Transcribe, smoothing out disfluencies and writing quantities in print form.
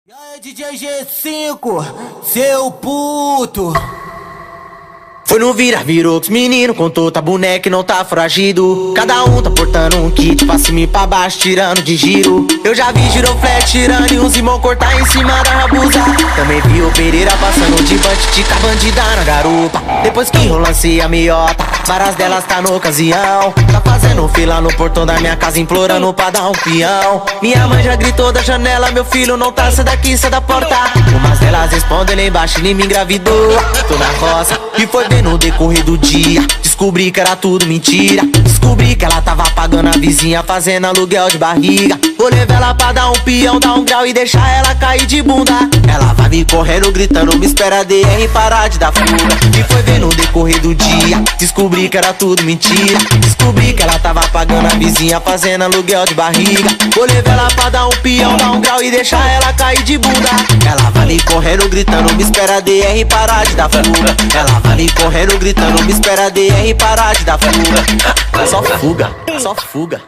E aí, DJ G5, seu puto. Foi no virou que os menino contou, tá boneco e não tá foragido. Cada um tá portando um kit pra cima e pra baixo, tirando de giro. Eu já vi giroflex tirando e uns irmão cortar em cima da rabuza. Também vi o Pereira passando de banditica, bandida na garupa. Depois que eu lancei a meiota, várias delas tá na ocasião. Tá fazendo fila no portão da minha casa, implorando pra dar um peão. Minha mãe já gritou da janela, meu filho não tá, sai daqui, sai da porta. Umas delas respondem lá embaixo, ele me engravidou. Tô na roça e foi bem no decorrer do dia, descobri que era tudo mentira. Descobri que ela tava pagando a vizinha, fazendo aluguel de barriga. Vou levar ela pra dar um peão, dar um grau e deixar ela cair de bunda. Ela vai me correndo, gritando, me espera DR, parar de dar fuga. E foi ver no decorrer do dia, descobri que era tudo mentira. Descobri que ela tava pagando a vizinha, fazendo aluguel de barriga. Vou levar ela pra dar um peão, dar um grau e deixar ela cair de bunda. Ela vai me correndo, gritando, me espera DR, parar de dar fuga. Ela vai me correndo, gritando, me espera DR, parar de dar fuga. Só fuga, só fuga.